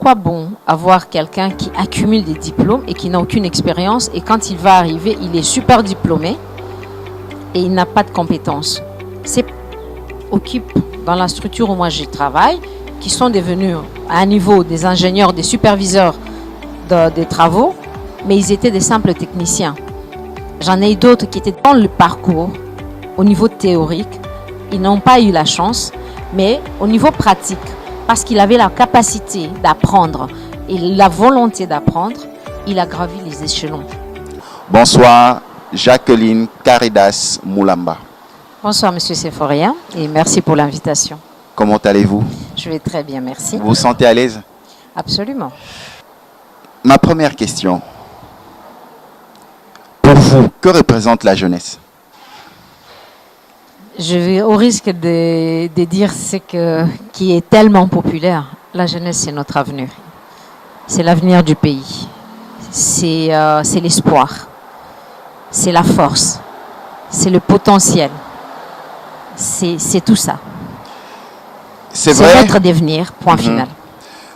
quoi bon avoir quelqu'un qui accumule des diplômes et qui n'a aucune expérience et quand il va arriver, il est super diplômé et il n'a pas de compétences. C'est occupe dans la structure où moi je travaille, qui sont devenus à un niveau des ingénieurs, des superviseurs des travaux, mais ils étaient des simples techniciens. J'en ai eu d'autres qui étaient dans le parcours, au niveau théorique, ils n'ont pas eu la chance, mais au niveau pratique, parce qu'il avait la capacité d'apprendre et la volonté d'apprendre, il a gravi les échelons. Bonsoir, Jacqueline Caridas Moulamba. Bonsoir, Monsieur Sephoria, et merci pour l'invitation. Comment allez-vous? Je vais très bien, merci. Vous vous sentez à l'aise? Absolument. Ma première question. Pour vous, que représente la jeunesse? Je vais au risque de dire ce qui est tellement populaire. La jeunesse, c'est notre avenir. C'est l'avenir du pays. C'est l'espoir. C'est la force. C'est le potentiel. C'est tout ça. C'est notre devenir, point final.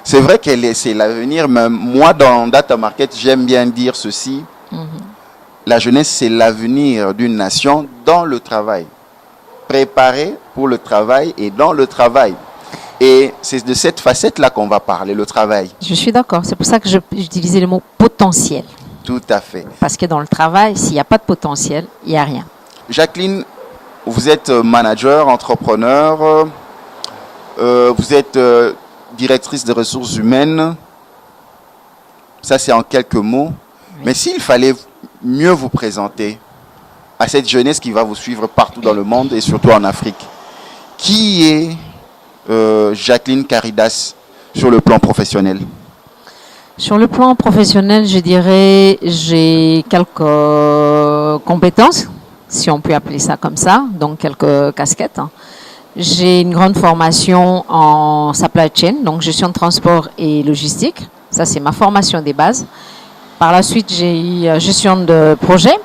C'est vrai que c'est l'avenir, mais moi, dans Data Market, j'aime bien dire ceci. La jeunesse, c'est l'avenir d'une nation dans le travail. Préparée pour le travail et dans le travail. Et c'est de cette facette-là qu'on va parler, le travail. Je suis d'accord. C'est pour ça que j'utilisais le mot potentiel. Tout à fait. Parce que dans le travail, s'il n'y a pas de potentiel, il n'y a rien. Jacqueline, vous êtes manager, entrepreneur, vous êtes directrice des ressources humaines. Ça, c'est en quelques mots. Oui. Mais s'il fallait mieux vous présenter à cette jeunesse qui va vous suivre partout dans le monde et surtout en Afrique, qui est Jacqueline Caridas sur le plan professionnel? Sur le plan professionnel, je dirais j'ai quelques compétences, si on peut appeler ça comme ça, donc quelques casquettes. J'ai une grande formation en supply chain, donc gestion de transport et logistique. Ça, c'est ma formation des bases. Par la suite, j'ai eu gestion de projet,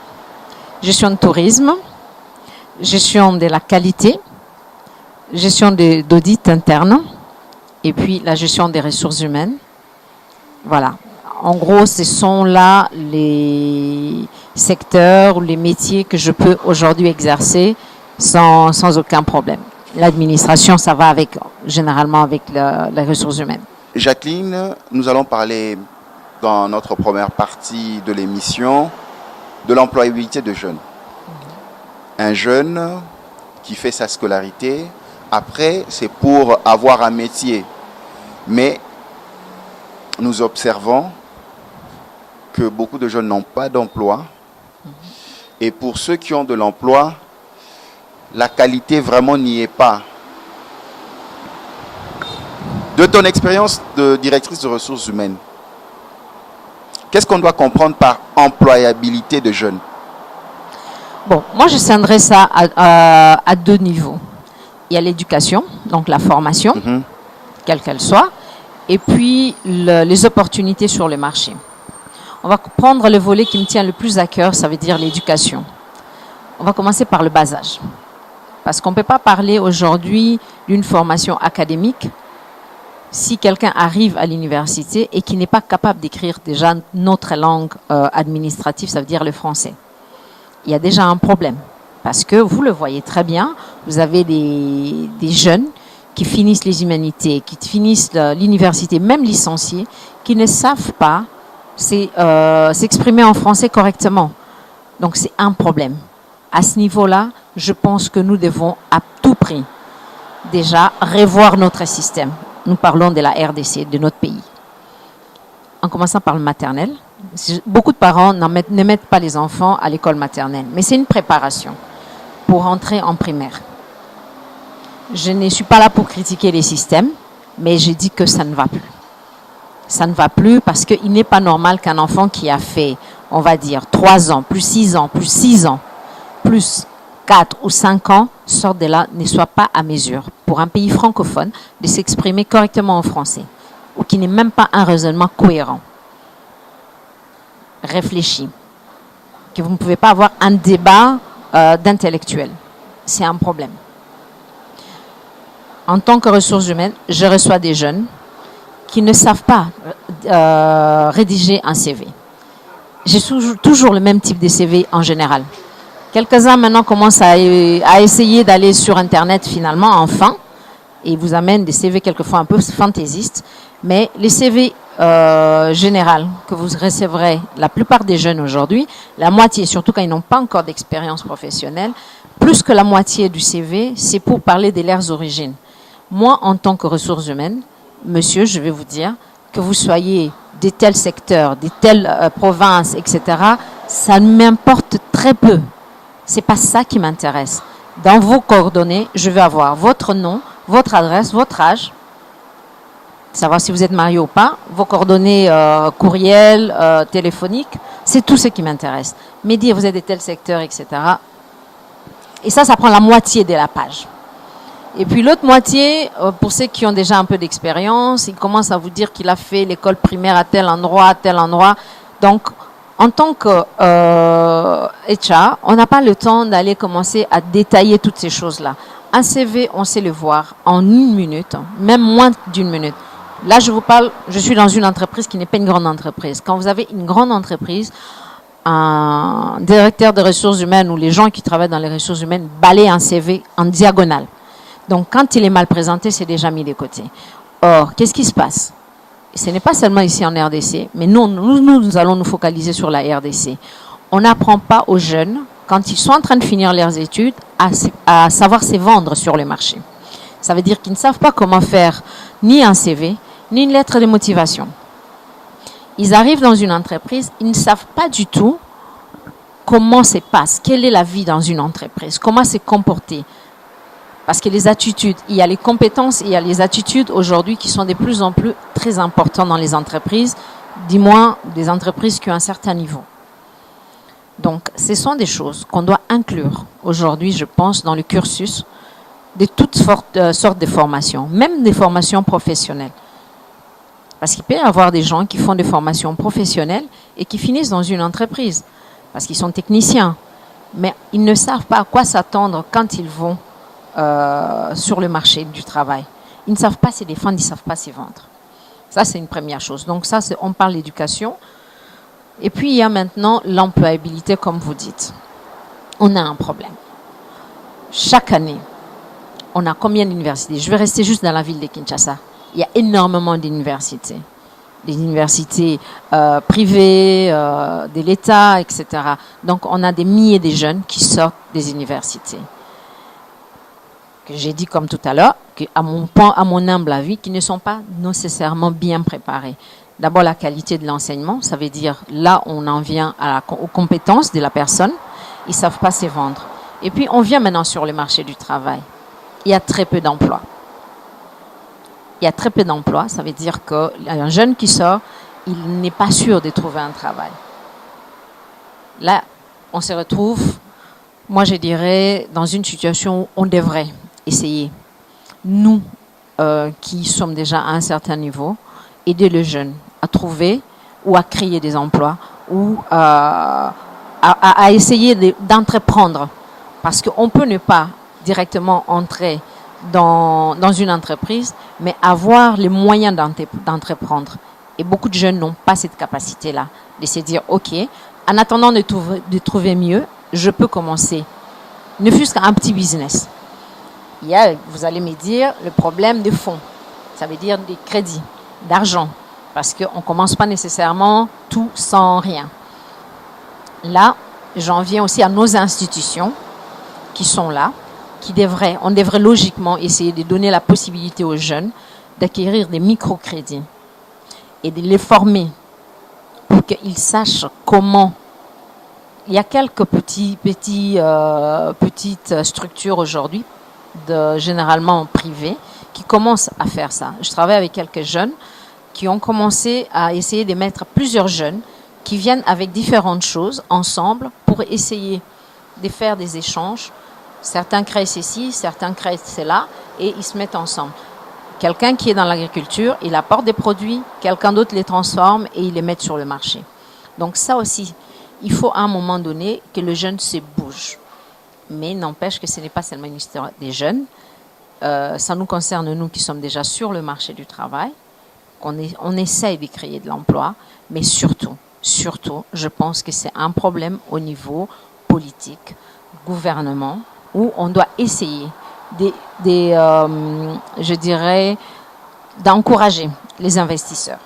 gestion de tourisme, gestion de la qualité, gestion d'audit interne et puis la gestion des ressources humaines. Voilà. En gros, ce sont là les secteurs ou les métiers que je peux aujourd'hui exercer sans aucun problème. L'administration, ça va généralement avec les ressources humaines. Jacqueline, nous allons parler dans notre première partie de l'émission de l'employabilité de jeunes. Un jeune qui fait sa scolarité, après, c'est pour avoir un métier. Mais nous observons que beaucoup de jeunes n'ont pas d'emploi. Et pour ceux qui ont de l'emploi, la qualité vraiment n'y est pas. De ton expérience de directrice de ressources humaines, qu'est-ce qu'on doit comprendre par employabilité de jeunes? Bon, moi je scindrais ça à deux niveaux. Il y a l'éducation, donc la formation, quelle qu'elle soit, et puis les opportunités sur le marché. On va prendre le volet qui me tient le plus à cœur, ça veut dire l'éducation. On va commencer par le bas âge. Parce qu'on ne peut pas parler aujourd'hui d'une formation académique si quelqu'un arrive à l'université et qui n'est pas capable d'écrire déjà notre langue administrative, ça veut dire le français. Il y a déjà un problème. Parce que vous le voyez très bien, vous avez des jeunes qui finissent les humanités, qui finissent l'université, même licenciés, qui ne savent pas s'exprimer en français correctement. Donc c'est un problème. À ce niveau-là, je pense que nous devons à tout prix déjà revoir notre système. Nous parlons de la RDC, de notre pays. En commençant par le maternel. Beaucoup de parents ne mettent pas les enfants à l'école maternelle, mais c'est une préparation pour entrer en primaire. Je ne suis pas là pour critiquer les systèmes, mais je dis que ça ne va plus. Ça ne va plus parce qu'il n'est pas normal qu'un enfant qui a fait, on va dire, 3 ans, plus 6 ans, plus 6 ans, plus 4 ou 5 ans, sorte de là, ne soit pas à mesure pour un pays francophone de s'exprimer correctement en français ou qui n'est même pas un raisonnement cohérent, réfléchi, que vous ne pouvez pas avoir un débat d'intellectuels. C'est un problème. En tant que ressources humaines, je reçois des jeunes qui ne savent pas rédiger un CV. J'ai toujours le même type de CV en général. Quelques-uns maintenant commencent à essayer d'aller sur Internet finalement, enfin, et ils vous amènent des CV quelquefois un peu fantaisistes. Mais les CV général que vous recevrez, la plupart des jeunes aujourd'hui, la moitié, surtout quand ils n'ont pas encore d'expérience professionnelle, plus que la moitié du CV, c'est pour parler de leurs origines. Moi, en tant que ressources humaines, monsieur, je vais vous dire, que vous soyez de tels secteurs, de telles provinces, etc., ça m'importe très peu. C'est pas ça qui m'intéresse. Dans vos coordonnées, je vais avoir votre nom, votre adresse, votre âge, savoir si vous êtes marié ou pas, vos coordonnées courriel, téléphoniques, c'est tout ce qui m'intéresse. Mais dire vous êtes de tel secteur, etc. Et ça prend la moitié de la page. Et puis l'autre moitié, pour ceux qui ont déjà un peu d'expérience, ils commencent à vous dire qu'il a fait l'école primaire à tel endroit, à tel endroit. Donc, en tant que HR, on n'a pas le temps d'aller commencer à détailler toutes ces choses-là. Un CV, on sait le voir en 1 minute, même moins d'1 minute. Là, je vous parle, je suis dans une entreprise qui n'est pas une grande entreprise. Quand vous avez une grande entreprise, un directeur de ressources humaines ou les gens qui travaillent dans les ressources humaines balayent un CV en diagonale. Donc, quand il est mal présenté, c'est déjà mis de côté. Or, qu'est-ce qui se passe? Ce n'est pas seulement ici en RDC, mais nous allons nous focaliser sur la RDC. On n'apprend pas aux jeunes, quand ils sont en train de finir leurs études, à savoir se vendre sur le marché. Ça veut dire qu'ils ne savent pas comment faire ni un CV, ni une lettre de motivation. Ils arrivent dans une entreprise, ils ne savent pas du tout comment se passe, quelle est la vie dans une entreprise, comment se comporter. Parce que les attitudes, il y a les compétences, il y a les attitudes aujourd'hui qui sont de plus en plus très importantes dans les entreprises, du moins des entreprises qui ont un certain niveau. Donc, ce sont des choses qu'on doit inclure aujourd'hui, je pense, dans le cursus de toutes sortes de formations, même des formations professionnelles. Parce qu'il peut y avoir des gens qui font des formations professionnelles et qui finissent dans une entreprise, parce qu'ils sont techniciens, mais ils ne savent pas à quoi s'attendre quand ils vont sur le marché du travail. Ils ne savent pas se défendre, ils ne savent pas se vendre. Ça, c'est une première chose. Donc ça, on parle d'éducation. Et puis, il y a maintenant l'employabilité, comme vous dites. On a un problème. Chaque année, on a combien d'universités? Je vais rester juste dans la ville de Kinshasa. Il y a énormément d'universités. Des universités privées, de l'État, etc. Donc, on a des milliers de jeunes qui sortent des universités. Que j'ai dit comme tout à l'heure, à mon humble avis, qui ne sont pas nécessairement bien préparés. D'abord, la qualité de l'enseignement, ça veut dire là, on en vient aux compétences de la personne. Ils ne savent pas se vendre. Et puis, on vient maintenant sur le marché du travail. Il y a très peu d'emplois. Il y a très peu d'emplois, ça veut dire qu'un jeune qui sort, il n'est pas sûr de trouver un travail. Là, on se retrouve, moi je dirais, dans une situation où on devrait essayer, nous qui sommes déjà à un certain niveau, aider les jeunes à trouver ou à créer des emplois ou à essayer d'entreprendre. Parce qu'on peut ne pas directement entrer dans une entreprise, mais avoir les moyens d'entreprendre. Et beaucoup de jeunes n'ont pas cette capacité-là, de se dire, OK, en attendant de trouver mieux, je peux commencer, ne fût-ce qu'un petit business. Il y a, vous allez me dire, le problème des fonds. Ça veut dire des crédits, d'argent, parce qu'on ne commence pas nécessairement tout sans rien. Là, j'en viens aussi à nos institutions qui sont là, on devrait logiquement essayer de donner la possibilité aux jeunes d'acquérir des microcrédits et de les former pour qu'ils sachent comment. Il y a quelques petites structures aujourd'hui, généralement privées, qui commencent à faire ça. Je travaille avec quelques jeunes qui ont commencé à essayer de mettre plusieurs jeunes qui viennent avec différentes choses ensemble pour essayer de faire des échanges. Certains créent ceci, certains créent cela, et ils se mettent ensemble. Quelqu'un qui est dans l'agriculture, il apporte des produits, quelqu'un d'autre les transforme et il les met sur le marché. Donc ça aussi, il faut à un moment donné que le jeune se bouge. Mais n'empêche que ce n'est pas seulement une histoire des jeunes. Ça nous concerne, nous qui sommes déjà sur le marché du travail. on essaye de créer de l'emploi, mais surtout, je pense que c'est un problème au niveau politique, gouvernement, où on doit essayer je dirais, d'encourager les investisseurs,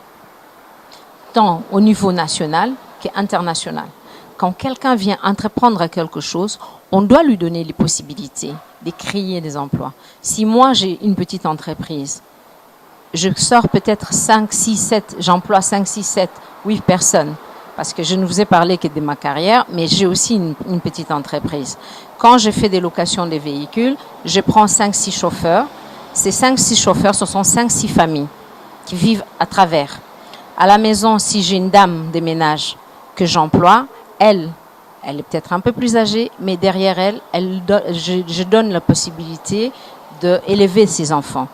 tant au niveau national qu'international. Quand quelqu'un vient entreprendre quelque chose, on doit lui donner les possibilités de créer des emplois. Si moi, j'ai une petite entreprise, je sors peut-être 5, 6, 7, j'emploie 5, 6, 7, 8 personnes, parce que je ne vous ai parlé que de ma carrière, mais j'ai aussi une petite entreprise. Quand je fais des locations de véhicules, je prends 5, 6 chauffeurs. Ces 5, 6 chauffeurs, ce sont 5, 6 familles qui vivent à travers. À la maison, si j'ai une dame de ménage que j'emploie, elle est peut-être un peu plus âgée, mais derrière je donne la possibilité d'élever ses enfants.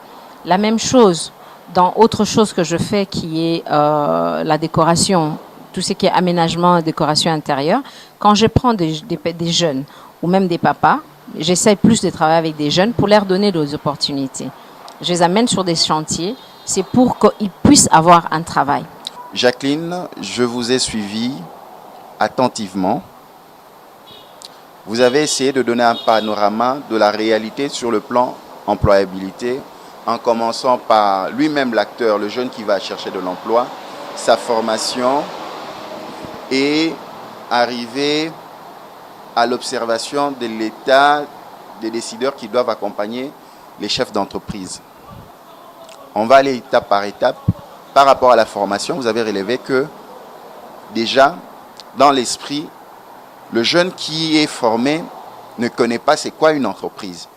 La même chose dans autre chose que je fais qui est la décoration, tout ce qui est aménagement et décoration intérieure. Quand je prends des jeunes ou même des papas, j'essaie plus de travailler avec des jeunes pour leur donner des opportunités. Je les amène sur des chantiers, c'est pour qu'ils puissent avoir un travail. Jacqueline, je vous ai suivi attentivement. Vous avez essayé de donner un panorama de la réalité sur le plan employabilité, en commençant par lui-même l'acteur, le jeune qui va chercher de l'emploi, sa formation et arriver à l'observation de l'état des décideurs qui doivent accompagner les chefs d'entreprise. On va aller étape par étape. Par rapport à la formation, vous avez relevé que déjà, dans l'esprit, le jeune qui est formé ne connaît pas c'est quoi une entreprise.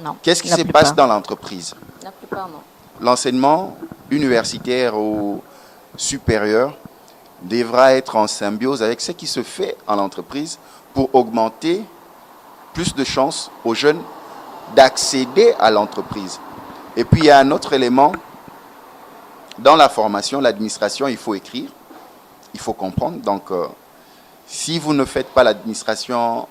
Non. Qu'est-ce qui se passe dans l'entreprise? La plupart, non. L'enseignement universitaire ou supérieur devra être en symbiose avec ce qui se fait en entreprise pour augmenter plus de chances aux jeunes d'accéder à l'entreprise. Et puis, il y a un autre élément. Dans la formation, l'administration, il faut écrire, il faut comprendre. Donc, si vous ne faites pas l'administration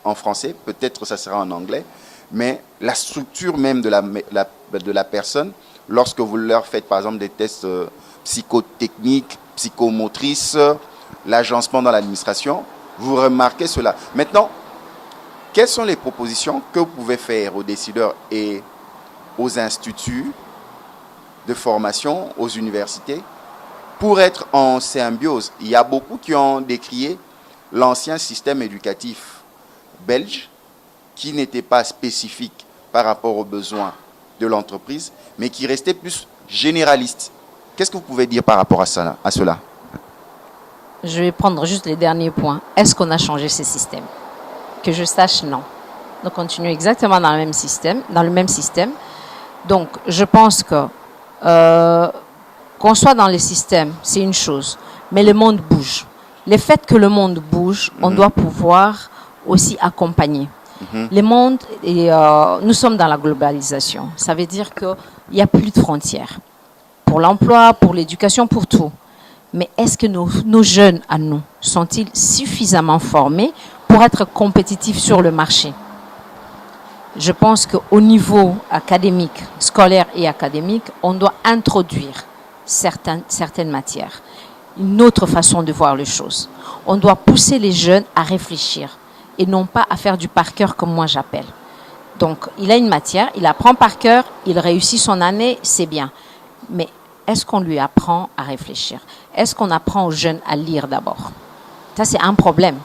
en français, peut-être ça sera en anglais, mais la structure même de la personne, lorsque vous leur faites par exemple des tests psychotechniques, psychomotrices, l'agencement dans l'administration, vous remarquez cela. Maintenant, quelles sont les propositions que vous pouvez faire aux décideurs et aux instituts de formation, aux universités, pour être en symbiose? Il y a beaucoup qui ont décrié l'ancien système éducatif belge, qui n'était pas spécifique par rapport aux besoins de l'entreprise, mais qui restait plus généraliste. Qu'est-ce que vous pouvez dire par rapport à cela? Je vais prendre juste les derniers points. Est-ce qu'on a changé ces systèmes? Que je sache, non. On continue exactement dans le même système. Donc, je pense que qu'on soit dans les systèmes, c'est une chose, mais le monde bouge. Le fait que le monde bouge, on doit pouvoir aussi accompagner. Le monde, nous sommes dans la globalisation. Ça veut dire qu'il n'y a plus de frontières. Pour l'emploi, pour l'éducation, pour tout. Mais est-ce que nos jeunes, à nous, sont-ils suffisamment formés pour être compétitifs sur le marché? Je pense qu'au niveau académique, scolaire et académique, on doit introduire certaines matières. Une autre façon de voir les choses. On doit pousser les jeunes à réfléchir et non pas à faire du par cœur comme moi j'appelle. Donc, il a une matière, il apprend par cœur, il réussit son année, c'est bien. Mais est-ce qu'on lui apprend à réfléchir? Est-ce qu'on apprend aux jeunes à lire d'abord? Ça, c'est un problème.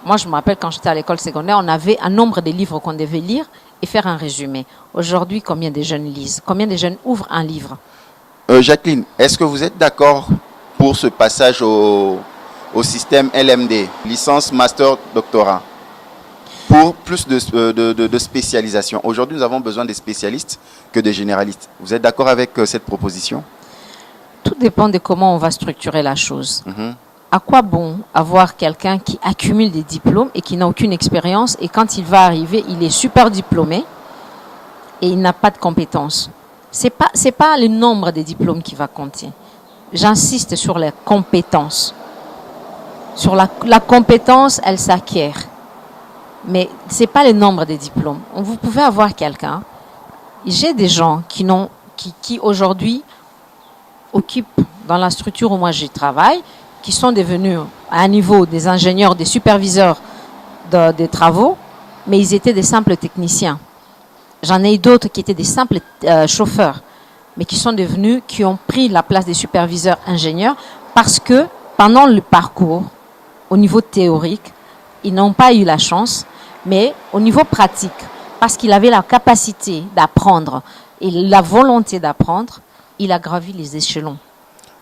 Moi, je me rappelle quand j'étais à l'école secondaire, on avait un nombre de livres qu'on devait lire et faire un résumé. Aujourd'hui, combien de jeunes lisent? Combien de jeunes ouvrent un livre? Jacqueline, est-ce que vous êtes d'accord pour ce passage au système LMD, licence, master, doctorat, pour plus de spécialisation? Aujourd'hui, nous avons besoin des spécialistes que des généralistes. Vous êtes d'accord avec cette proposition? Tout dépend de comment on va structurer la chose. À quoi bon avoir quelqu'un qui accumule des diplômes et qui n'a aucune expérience et quand il va arriver, il est super diplômé et il n'a pas de compétences? C'est pas le nombre de diplômes qui va compter. J'insiste sur les compétences. Sur la compétence, elle s'acquiert. Mais c'est pas le nombre de diplômes. Vous pouvez avoir quelqu'un. J'ai des gens qui n'ont qui aujourd'hui occupent dans la structure où moi je travaille, qui sont devenus à un niveau des ingénieurs, des superviseurs des travaux, mais ils étaient des simples techniciens. J'en ai eu d'autres qui étaient des simples chauffeurs, mais qui ont pris la place des superviseurs ingénieurs parce que pendant le parcours, au niveau théorique, ils n'ont pas eu la chance, mais au niveau pratique, parce qu'il avait la capacité d'apprendre et la volonté d'apprendre, il a gravi les échelons.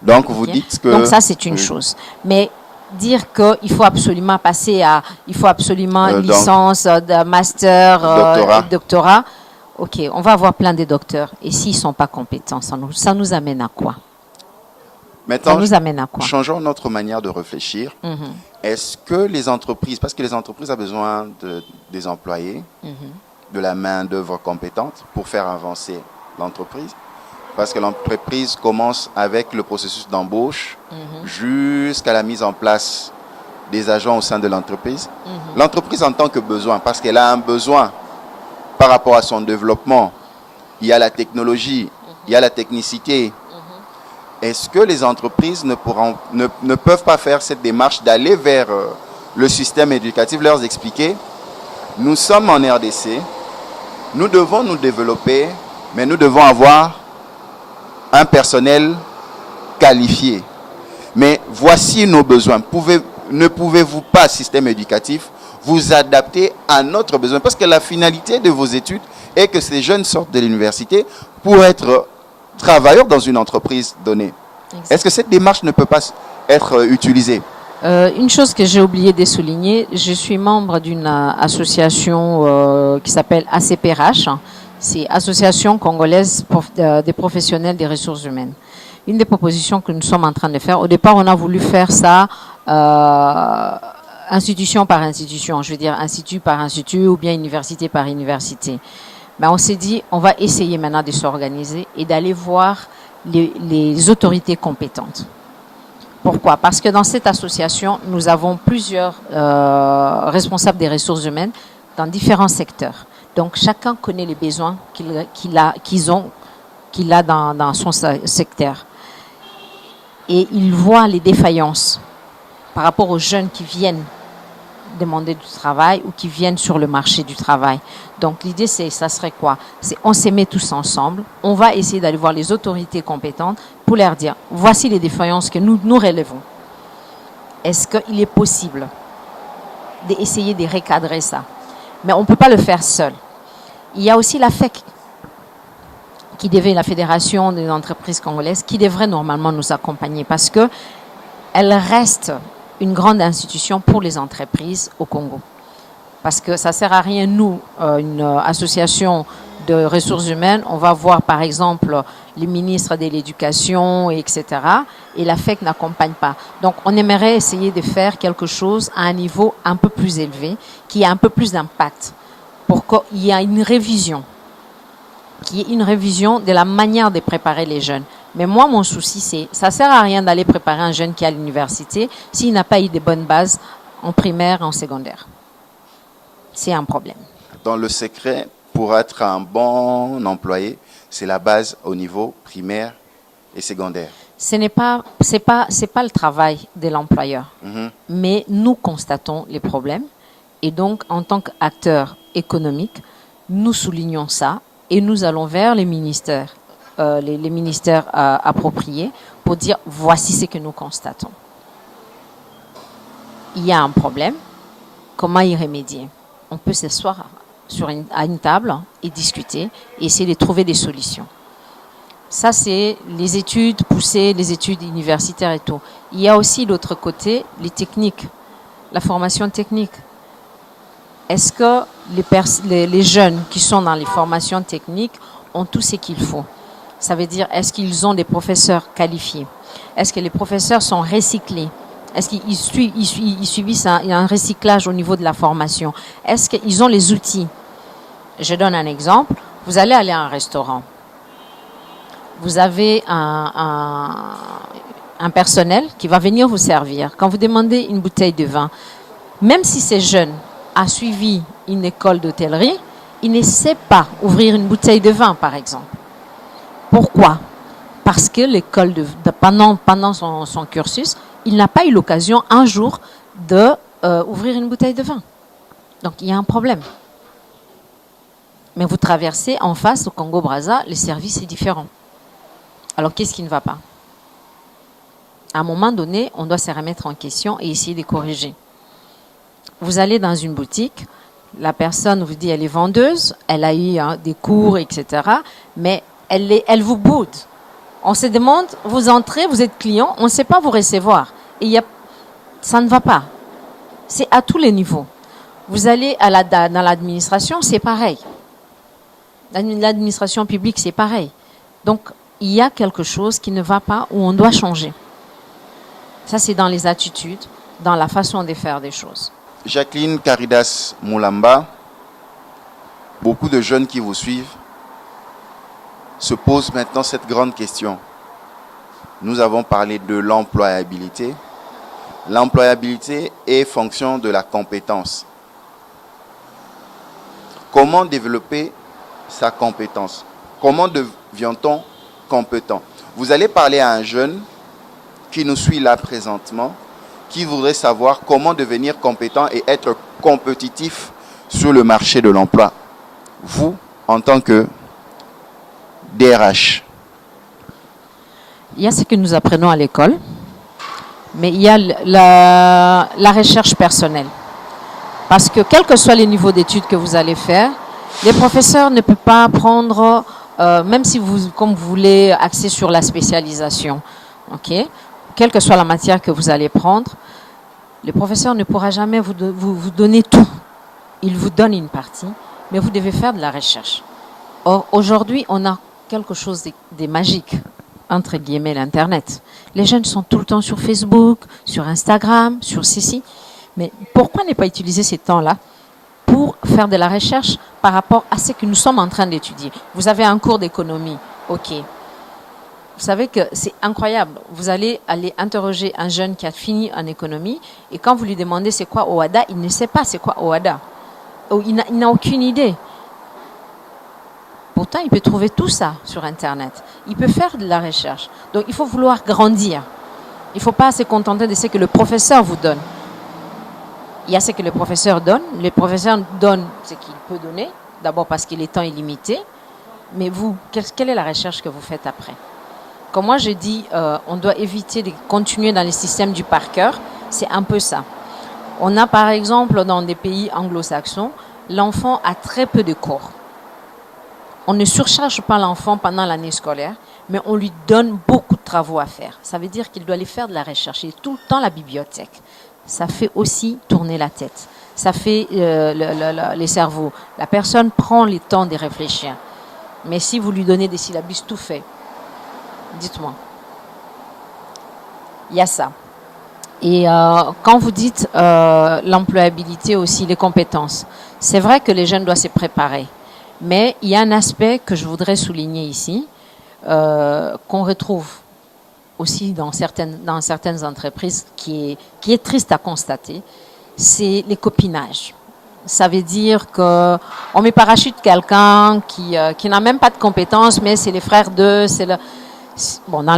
Donc, vous dites que... Donc ça, c'est une chose. Mais dire qu'il faut absolument passer à... Il faut absolument licence, master, doctorat. OK, on va avoir plein de docteurs. Et s'ils ne sont pas compétents, ça nous amène à quoi? Maintenant, ça nous amène à quoi? Changeons notre manière de réfléchir. Est-ce que les entreprises... Parce que les entreprises ont besoin des employés, de la main-d'œuvre compétente pour faire avancer l'entreprise. Parce que l'entreprise commence avec le processus d'embauche jusqu'à la mise en place des agents au sein de l'entreprise. L'entreprise en tant que besoin, parce qu'elle a un besoin par rapport à son développement. Il y a la technologie, il y a la technicité. Est-ce que les entreprises ne peuvent pas faire cette démarche d'aller vers le système éducatif, leur expliquer, nous sommes en RDC, nous devons nous développer, mais nous devons avoir un personnel qualifié. Mais voici nos besoins. Ne pouvez-vous pas, système éducatif, vous adapter à notre besoin? Parce que la finalité de vos études est que ces jeunes sortent de l'université pour être travailleurs dans une entreprise donnée. Exactement. Est-ce que cette démarche ne peut pas être utilisée? Une chose que j'ai oublié de souligner, je suis membre d'une association qui s'appelle ACPRH. C'est Association congolaise des professionnels des ressources humaines. Une des propositions que nous sommes en train de faire, au départ, on a voulu faire ça institution par institution, je veux dire institut par institut ou bien université par université. Mais on s'est dit, on va essayer maintenant de s'organiser et d'aller voir les autorités compétentes. Pourquoi? Parce que dans cette association, nous avons plusieurs responsables des ressources humaines dans différents secteurs. Donc, chacun connaît les besoins qu'il a dans son secteur. Et il voit les défaillances par rapport aux jeunes qui viennent demander du travail ou qui viennent sur le marché du travail. Donc, l'idée, ça serait quoi? On se met tous ensemble. On va essayer d'aller voir les autorités compétentes pour leur dire, voici les défaillances que nous relevons. Est-ce qu'il est possible d'essayer de recadrer ça? Mais on ne peut pas le faire seul. Il y a aussi la FEC, la Fédération des entreprises congolaises, qui devrait normalement nous accompagner parce qu'elle reste une grande institution pour les entreprises au Congo. Parce que ça ne sert à rien, nous, une association de ressources humaines, on va voir par exemple les ministres de l'éducation, etc. Et la FEC n'accompagne pas. Donc on aimerait essayer de faire quelque chose à un niveau un peu plus élevé, qui a un peu plus d'impact, pour qu'il y ait une révision, de la manière de préparer les jeunes. Mais moi, mon souci, ça ne sert à rien d'aller préparer un jeune qui est à l'université s'il n'a pas eu de bonnes bases en primaire et en secondaire. C'est un problème. Dans le secret, pour être un bon employé, c'est la base au niveau primaire et secondaire. C'est pas le travail de l'employeur. Mais nous constatons les problèmes. Et donc, en tant qu'acteurs économiques, nous soulignons ça et nous allons vers les ministères. Les ministères appropriés pour dire voici ce que nous constatons. Il y a un problème, comment y remédier? On peut s'asseoir à une table et discuter et essayer de trouver des solutions. Ça, c'est les études poussées, les études universitaires et tout. Il y a aussi l'autre côté, les techniques, la formation technique. Est-ce que les jeunes qui sont dans les formations techniques ont tout ce qu'il faut? Ça veut dire, est-ce qu'ils ont des professeurs qualifiés? Est-ce que les professeurs sont recyclés? Est-ce qu'ils subissent un recyclage au niveau de la formation? Est-ce qu'ils ont les outils? Je donne un exemple. Vous allez à un restaurant. Vous avez un personnel qui va venir vous servir. Quand vous demandez une bouteille de vin, même si ce jeune a suivi une école d'hôtellerie, il ne sait pas ouvrir une bouteille de vin, par exemple. Pourquoi? Parce que l'école, pendant son cursus, il n'a pas eu l'occasion un jour d'ouvrir une bouteille de vin. Donc il y a un problème. Mais vous traversez en face au Congo-Brazza, le service est différent. Alors qu'est-ce qui ne va pas? À un moment donné, on doit se remettre en question et essayer de corriger. Vous allez dans une boutique, la personne vous dit elle est vendeuse, elle a eu des cours, etc. Mais elle vous boude. On se demande, vous entrez, vous êtes client, on ne sait pas vous recevoir. Et ça ne va pas. C'est à tous les niveaux. Vous allez dans l'administration, c'est pareil. L'administration publique, c'est pareil. Donc, il y a quelque chose qui ne va pas où on doit changer. Ça, c'est dans les attitudes, dans la façon de faire des choses. Jacqueline Caridas Moulamba, beaucoup de jeunes qui vous suivent se posent maintenant cette grande question. Nous avons parlé de l'employabilité. L'employabilité est fonction de la compétence. Comment développer sa compétence? Comment devient-on compétent? Vous allez parler à un jeune qui nous suit là présentement, qui voudrait savoir comment devenir compétent et être compétitif sur le marché de l'emploi. Vous, en tant que DRH. Il y a ce que nous apprenons à l'école, mais il y a la recherche personnelle. Parce que quel que soit le niveau d'études que vous allez faire, les professeurs ne peuvent pas apprendre, même si comme vous voulez axer sur la spécialisation, ok? Quelle que soit la matière que vous allez prendre, le professeur ne pourra jamais vous donner tout. Il vous donne une partie, mais vous devez faire de la recherche. Or, aujourd'hui, on a quelque chose de magique, entre guillemets, l'Internet. Les jeunes sont tout le temps sur Facebook, sur Instagram, sur ceci. Mais pourquoi ne pas utiliser ces temps-là pour faire de la recherche par rapport à ce que nous sommes en train d'étudier? Vous avez un cours d'économie, ok. Vous savez que c'est incroyable. Vous allez aller interroger un jeune qui a fini en économie et quand vous lui demandez c'est quoi OHADA, il ne sait pas c'est quoi OHADA. Il n'a aucune idée. Pourtant, il peut trouver tout ça sur Internet. Il peut faire de la recherche. Donc, il faut vouloir grandir. Il ne faut pas se contenter de ce que le professeur vous donne. Il y a ce que le professeur donne. Le professeur donne ce qu'il peut donner, d'abord parce que le temps est limité. Mais vous, quelle est la recherche que vous faites après? Comme moi, je dis, on doit éviter de continuer dans les systèmes du par cœur. C'est un peu ça. On a par exemple, dans des pays anglo-saxons, l'enfant a très peu de cours. On ne surcharge pas l'enfant pendant l'année scolaire, mais on lui donne beaucoup de travaux à faire. Ça veut dire qu'il doit aller faire de la recherche. Il est tout le temps à la bibliothèque. Ça fait aussi tourner la tête. Ça fait les cerveaux. La personne prend le temps de réfléchir. Mais si vous lui donnez des syllabus tout faits, dites-moi. Il y a ça. Et quand vous dites l'employabilité aussi, les compétences, c'est vrai que les jeunes doivent se préparer. Mais il y a un aspect que je voudrais souligner ici, qu'on retrouve aussi dans certaines entreprises, qui est triste à constater, c'est les copinages. Ça veut dire qu'on met parachute quelqu'un qui n'a même pas de compétences, mais c'est les frères d'eux, bon, dans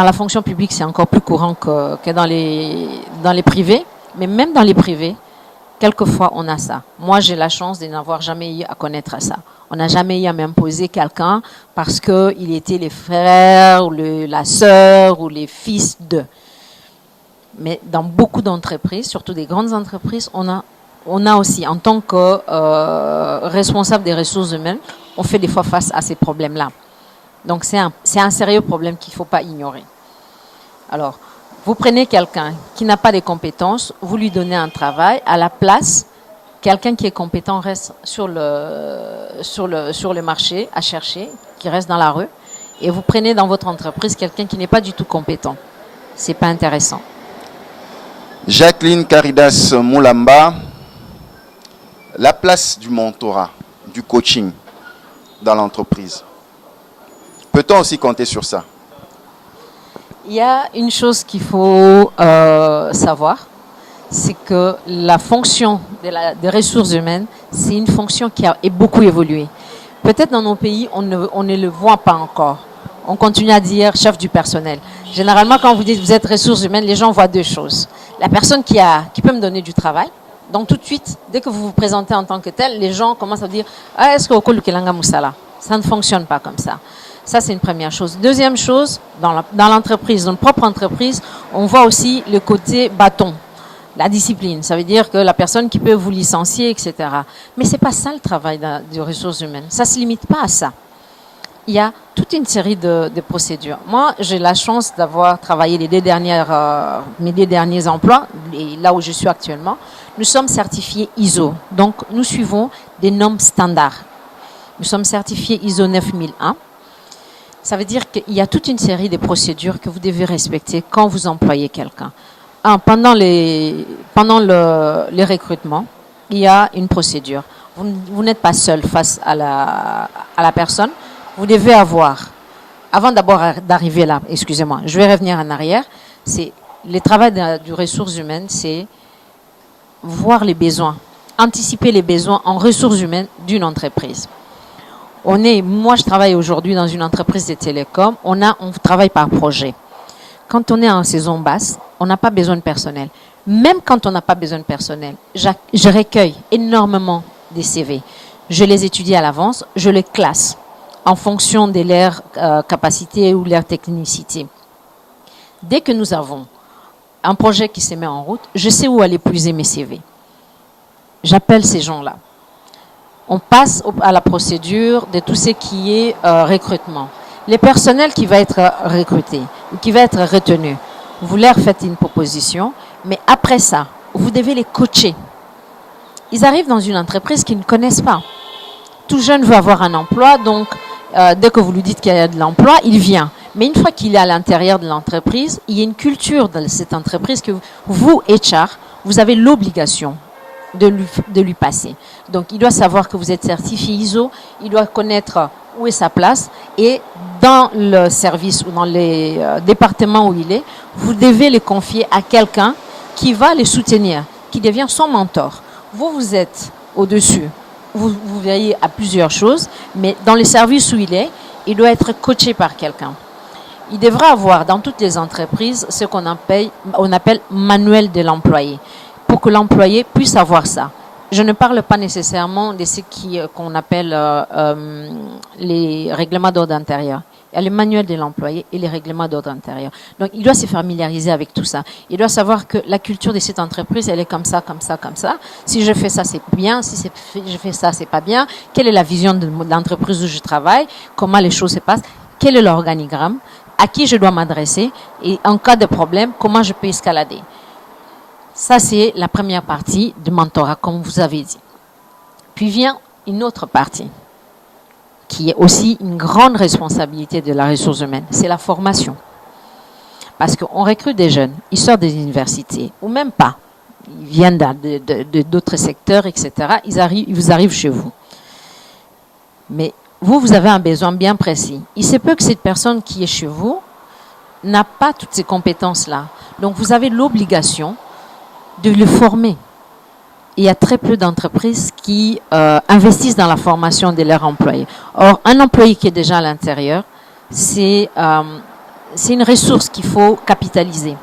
la fonction publique, c'est encore plus courant que dans les privés, mais même dans les privés, quelquefois, on a ça. Moi, j'ai la chance de n'avoir jamais eu à connaître ça. On n'a jamais eu à m'imposer quelqu'un parce qu'il était les frères, ou la sœur, ou les fils d'eux. Mais dans beaucoup d'entreprises, surtout des grandes entreprises, on a aussi, en tant que responsable des ressources humaines, on fait des fois face à ces problèmes-là. Donc, c'est un sérieux problème qu'il ne faut pas ignorer. Alors, vous prenez quelqu'un qui n'a pas de compétences, vous lui donnez un travail, à la place, quelqu'un qui est compétent reste sur le marché à chercher, qui reste dans la rue, et vous prenez dans votre entreprise quelqu'un qui n'est pas du tout compétent. C'est pas intéressant. Jacqueline Caridas Moulamba, la place du mentorat, du coaching dans l'entreprise. Peut-on aussi compter sur ça? Il y a une chose qu'il faut savoir, c'est que la fonction des ressources humaines, c'est une fonction qui a beaucoup évolué. Peut-être dans nos pays, on ne le voit pas encore. On continue à dire chef du personnel. Généralement, quand vous dites vous êtes ressources humaines, les gens voient deux choses. La personne qui peut me donner du travail. Donc tout de suite, dès que vous vous présentez en tant que tel, les gens commencent à dire ah, est-ce que Okolo Kelanga Moussala? Ça ne fonctionne pas comme ça. Ça, c'est une première chose. Deuxième chose, dans l'entreprise, dans notre propre entreprise, on voit aussi le côté bâton, la discipline. Ça veut dire que la personne qui peut vous licencier, etc. Mais c'est pas ça le travail des ressources humaines. Ça se limite pas à ça. Il y a toute une série de procédures. Moi, j'ai la chance d'avoir travaillé mes deux derniers emplois, et là où je suis actuellement. Nous sommes certifiés ISO. Donc, nous suivons des normes standards. Nous sommes certifiés ISO 9001. Ça veut dire qu'il y a toute une série de procédures que vous devez respecter quand vous employez quelqu'un. Pendant les recrutements, il y a une procédure. Vous n'êtes pas seul face à la personne. Vous devez avoir, avant d'abord d'arriver là, excusez-moi, je vais revenir en arrière, c'est le travail du ressources humaines, c'est voir les besoins, anticiper les besoins en ressources humaines d'une entreprise. Moi, je travaille aujourd'hui dans une entreprise de télécom, on travaille par projet. Quand on est en saison basse, on n'a pas besoin de personnel. Même quand on n'a pas besoin de personnel, je recueille énormément des CV. Je les étudie à l'avance, je les classe en fonction de leur capacité ou leur technicité. Dès que nous avons un projet qui se met en route, je sais où aller puiser mes CV. J'appelle ces gens-là. On passe à la procédure de tout ce qui est recrutement. Les personnels qui vont être recrutés ou qui vont être retenus, vous leur faites une proposition, mais après ça, vous devez les coacher. Ils arrivent dans une entreprise qu'ils ne connaissent pas. Tout jeune veut avoir un emploi, donc dès que vous lui dites qu'il y a de l'emploi, il vient. Mais une fois qu'il est à l'intérieur de l'entreprise, il y a une culture dans cette entreprise que vous, HR, vous avez l'obligation de lui passer. Donc, il doit savoir que vous êtes certifié ISO, il doit connaître où est sa place et dans le service ou dans les départements où il est, vous devez les confier à quelqu'un qui va les soutenir, qui devient son mentor. Vous êtes au-dessus. Vous verriez à plusieurs choses, mais dans les services où il doit être coaché par quelqu'un. Il devra avoir dans toutes les entreprises ce qu'on appelle manuel de l'employé, pour que l'employé puisse avoir ça. Je ne parle pas nécessairement de ce qu'on appelle les règlements d'ordre intérieur. Il y a le manuel de l'employé et les règlements d'ordre intérieur. Donc, il doit se familiariser avec tout ça. Il doit savoir que la culture de cette entreprise, elle est comme ça, comme ça, comme ça. Si je fais ça, c'est bien. Si je fais ça, c'est pas bien. Quelle est la vision de l'entreprise où je travaille? Comment les choses se passent? Quel est l'organigramme? À qui je dois m'adresser? Et en cas de problème, comment je peux escalader? Ça, c'est la première partie du mentorat, comme vous avez dit. Puis vient une autre partie, qui est aussi une grande responsabilité de la ressource humaine, c'est la formation. Parce qu'on recrute des jeunes, ils sortent des universités, ou même pas, ils viennent d'autres secteurs, etc. Ils arrivent chez vous. Mais vous avez un besoin bien précis. Il se peut que cette personne qui est chez vous n'a pas toutes ces compétences-là. Donc, vous avez l'obligation de le former. Il y a très peu d'entreprises qui investissent dans la formation de leurs employés. Or, un employé qui est déjà à l'intérieur, c'est une ressource qu'il faut capitaliser.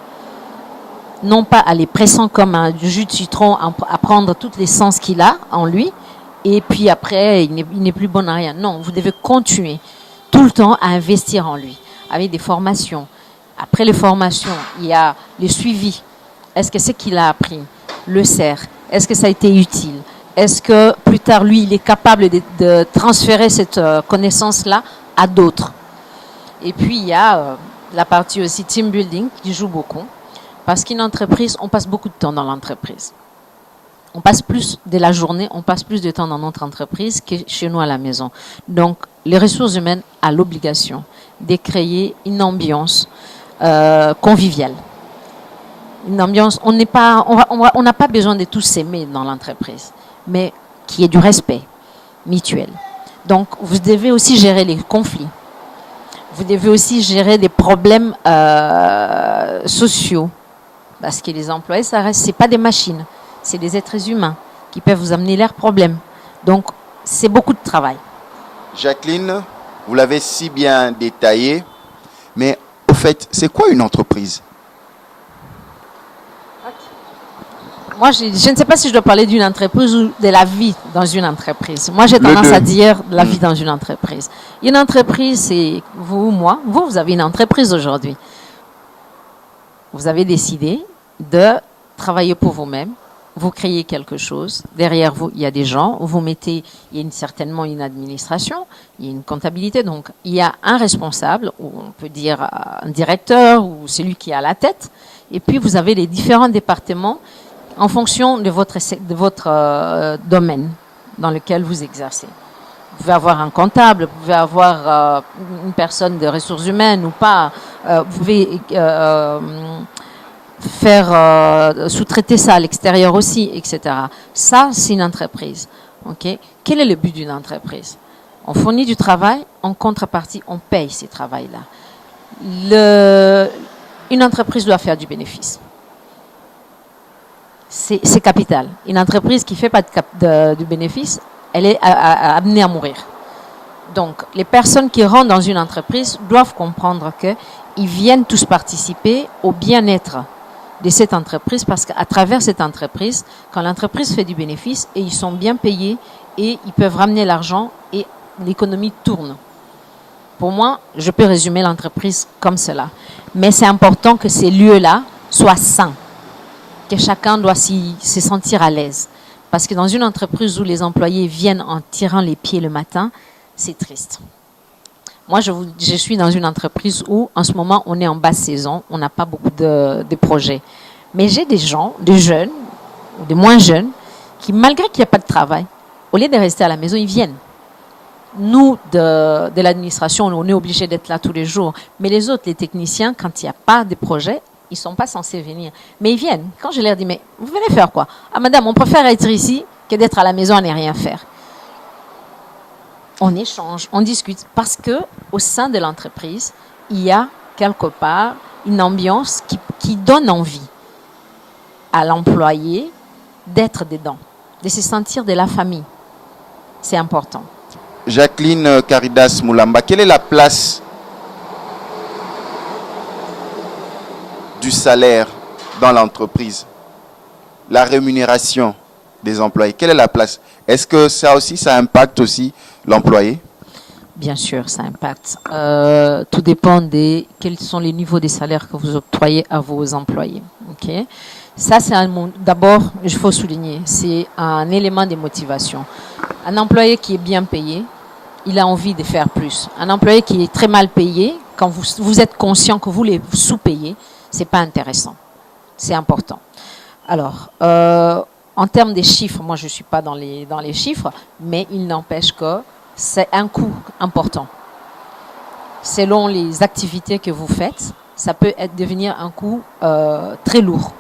Non pas aller pressant comme un jus de citron à prendre toutes les sens qu'il a en lui, et puis après, il n'est plus bon à rien. Non, vous devez continuer tout le temps à investir en lui, avec des formations. Après les formations, il y a le suivi. Est-ce que ce qu'il a appris le sert? Est-ce que ça a été utile? Est-ce que plus tard, lui, il est capable de transférer cette connaissance-là à d'autres? Et puis, il y a la partie aussi team building qui joue beaucoup. Parce qu'une entreprise, on passe beaucoup de temps dans l'entreprise. On passe plus de la journée, on passe plus de temps dans notre entreprise que chez nous à la maison. Donc, les ressources humaines ont l'obligation de créer une ambiance conviviale. Une ambiance, on n'a pas besoin de tous s'aimer dans l'entreprise, mais qui est du respect mutuel. Donc, vous devez aussi gérer les conflits. Vous devez aussi gérer des problèmes sociaux. Parce que les employés, c'est pas des machines, c'est des êtres humains qui peuvent vous amener leurs problèmes. Donc, c'est beaucoup de travail. Jacqueline, vous l'avez si bien détaillé, mais au fait, c'est quoi une entreprise? Moi, je ne sais pas si je dois parler d'une entreprise ou de la vie dans une entreprise. Moi, j'ai tendance à dire la vie dans une entreprise. Une entreprise, c'est vous ou moi. Vous avez une entreprise aujourd'hui. Vous avez décidé de travailler pour vous-même. Vous créez quelque chose. Derrière vous, il y a des gens. Vous mettez, il y a certainement une administration, il y a une comptabilité. Donc, il y a un responsable, ou on peut dire un directeur, ou celui qui est à la tête. Et puis, vous avez les différents départements en fonction de votre domaine dans lequel vous exercez. Vous pouvez avoir un comptable, vous pouvez avoir une personne de ressources humaines ou pas. Vous pouvez faire sous-traiter ça à l'extérieur aussi, etc. Ça, c'est une entreprise. Okay? Quel est le but d'une entreprise? On fournit du travail, en contrepartie, on paye ces travails-là. Une entreprise doit faire du bénéfice. C'est capital. Une entreprise qui ne fait pas du bénéfice, elle est amenée à mourir. Donc, les personnes qui rentrent dans une entreprise doivent comprendre qu'ils viennent tous participer au bien-être de cette entreprise parce qu'à travers cette entreprise, quand l'entreprise fait du bénéfice, et ils sont bien payés et ils peuvent ramener l'argent et l'économie tourne. Pour moi, je peux résumer l'entreprise comme cela. Mais c'est important que ces lieux-là soient sains, que chacun doit se sentir à l'aise. Parce que dans une entreprise où les employés viennent en tirant les pieds le matin, c'est triste. Moi, je suis dans une entreprise où, en ce moment, on est en basse saison, on n'a pas beaucoup de projets. Mais j'ai des gens, des jeunes, ou des moins jeunes, qui, malgré qu'il n'y a pas de travail, au lieu de rester à la maison, ils viennent. Nous, de l'administration, on est obligés d'être là tous les jours. Mais les autres, les techniciens, quand il n'y a pas de projet, ils ne sont pas censés venir. Mais ils viennent. Quand je leur dis, mais vous venez faire quoi? Ah, madame, on préfère être ici que d'être à la maison et rien faire. On échange, on discute. Parce qu'au sein de l'entreprise, il y a quelque part une ambiance qui donne envie à l'employé d'être dedans, de se sentir de la famille. C'est important. Jacqueline Caridas Moulamba, quelle est la place du salaire dans l'entreprise? La rémunération des employés, quelle est la place? Est-ce que ça aussi, ça impacte aussi l'employé? Bien sûr, ça impacte. Tout dépend de quels sont les niveaux des salaires que vous octroyez à vos employés. Okay? Ça, c'est d'abord, il faut souligner, c'est un élément de motivation. Un employé qui est bien payé, il a envie de faire plus. Un employé qui est très mal payé, quand vous êtes conscient que vous les sous-payez, c'est pas intéressant. C'est important. Alors, en termes des chiffres, moi je ne suis pas dans les chiffres, mais il n'empêche que c'est un coût important. Selon les activités que vous faites, ça peut devenir un coût très lourd.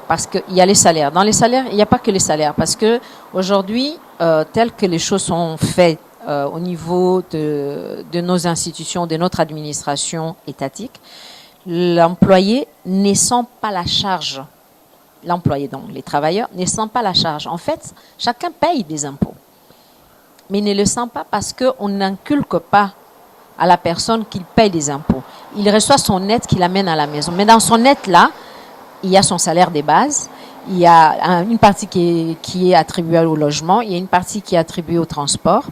Parce qu'il y a les salaires. Dans les salaires, il n'y a pas que les salaires. Parce qu'aujourd'hui, tel que les choses sont faites au niveau de nos institutions, de notre administration étatique, l'employé ne sent pas la charge. L'employé, donc les travailleurs, ne sent pas la charge. En fait, chacun paye des impôts. Mais il ne le sent pas parce qu'on n'inculque pas à la personne qu'il paye des impôts. Il reçoit son aide qu'il amène à la maison. Mais dans son aide-là, il y a son salaire de base, il y a une partie qui est attribuée au logement, il y a une partie qui est attribuée au transport.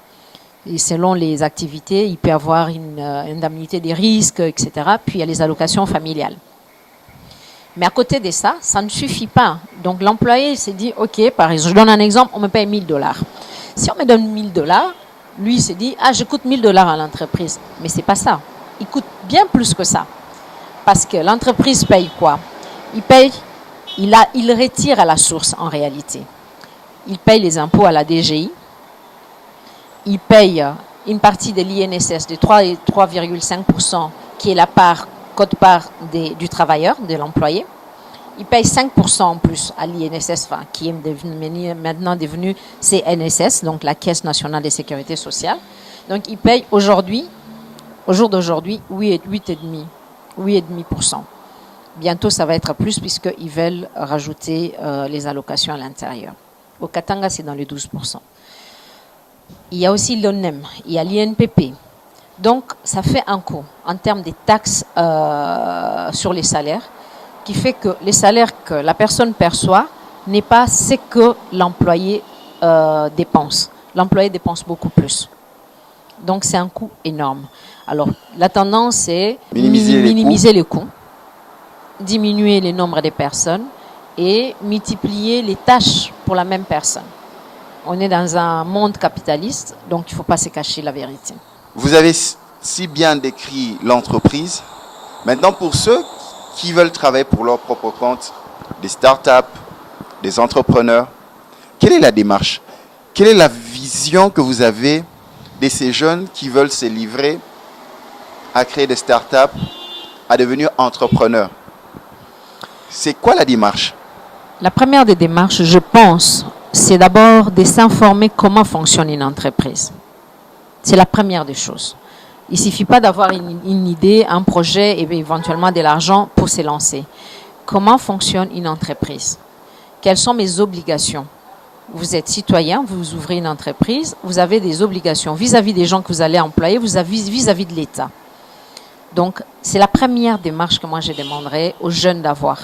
Et selon les activités, il peut y avoir une indemnité des risques, etc. Puis il y a les allocations familiales. Mais à côté de ça, ça ne suffit pas. Donc l'employé s'est dit, OK, par exemple, je donne un exemple, on me paye $1000. Si on me donne $1000, lui il s'est dit, ah, je coûte $1000 à l'entreprise. Mais c'est pas ça. Il coûte bien plus que ça. Parce que l'entreprise paye quoi? Il paye, il retire à la source en réalité. Il paye les impôts à la DGI. Il paye une partie de l'INSS de 3,5% qui est la quote-part du travailleur, de l'employé. Il paye 5% en plus à l'INSS, qui est maintenant devenu CNSS, donc la Caisse nationale de sécurité sociale. Donc il paye aujourd'hui, au jour d'aujourd'hui, 8,5%. Bientôt, ça va être plus puisqu'ils veulent rajouter les allocations à l'intérieur. Au Katanga, c'est dans les 12%. Il y a aussi l'ONEM, il y a l'INPP. Donc, ça fait un coût en termes des taxes sur les salaires, qui fait que les salaires que la personne perçoit n'est pas ce que l'employé dépense. L'employé dépense beaucoup plus. Donc, c'est un coût énorme. Alors, la tendance, c'est minimiser les coûts, diminuer le nombre de personnes et multiplier les tâches pour la même personne. On est dans un monde capitaliste, donc il ne faut pas se cacher la vérité. Vous avez si bien décrit l'entreprise. Maintenant, pour ceux qui veulent travailler pour leur propre compte, des startups, des entrepreneurs, quelle est la démarche? Quelle est la vision que vous avez de ces jeunes qui veulent se livrer à créer des startups, à devenir entrepreneurs? C'est quoi la démarche? La première des démarches, je pense, c'est d'abord de s'informer comment fonctionne une entreprise. C'est la première des choses. Il ne suffit pas d'avoir une idée, un projet et éventuellement de l'argent pour se lancer. Comment fonctionne une entreprise? Quelles sont mes obligations? Vous êtes citoyen, vous ouvrez une entreprise, vous avez des obligations vis-à-vis des gens que vous allez employer, vis-à-vis de l'État. Donc, c'est la première démarche que moi je demanderais aux jeunes d'avoir.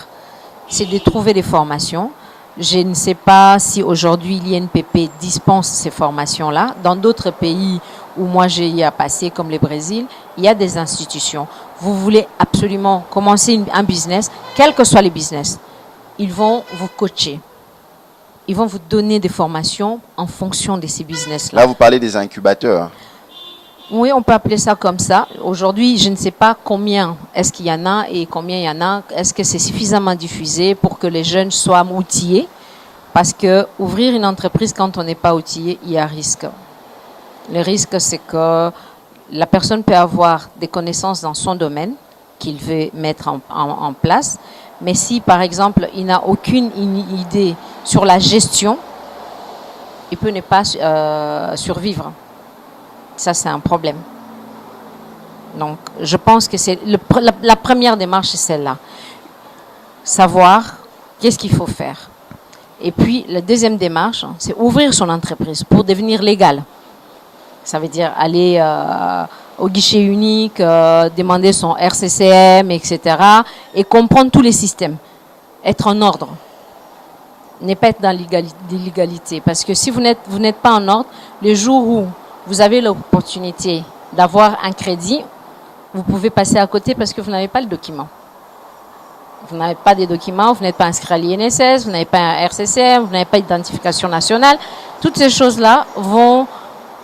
C'est de trouver des formations. Je ne sais pas si aujourd'hui l'INPP dispense ces formations-là. Dans d'autres pays où moi j'ai y à passer, comme le Brésil, il y a des institutions. Vous voulez absolument commencer un business, quel que soit le business, ils vont vous coacher. Ils vont vous donner des formations en fonction de ces business-là. Là, vous parlez des incubateurs. Oui, on peut appeler ça comme ça. Aujourd'hui, je ne sais pas combien est-ce qu'il y en a et combien il y en a. Est-ce que c'est suffisamment diffusé pour que les jeunes soient outillés? Parce que ouvrir une entreprise quand on n'est pas outillé, il y a risque. Le risque, c'est que la personne peut avoir des connaissances dans son domaine qu'il veut mettre en place. Mais si, par exemple, il n'a aucune idée sur la gestion, il peut ne pas survivre. Ça, c'est un problème. Donc, je pense que c'est la première démarche, c'est celle-là. Savoir qu'est-ce qu'il faut faire. Et puis, la deuxième démarche, c'est ouvrir son entreprise pour devenir légal. Ça veut dire aller au guichet unique, demander son RCCM, etc. et comprendre tous les systèmes. Être en ordre. Ne pas être dans l'illégalité. Parce que si vous n'êtes pas en ordre, le jour où vous avez l'opportunité d'avoir un crédit, vous pouvez passer à côté parce que vous n'avez pas le document. Vous n'avez pas des documents, vous n'êtes pas inscrit à l'INSS, vous n'avez pas un RCCM, vous n'avez pas d'identification nationale. Toutes ces choses-là vont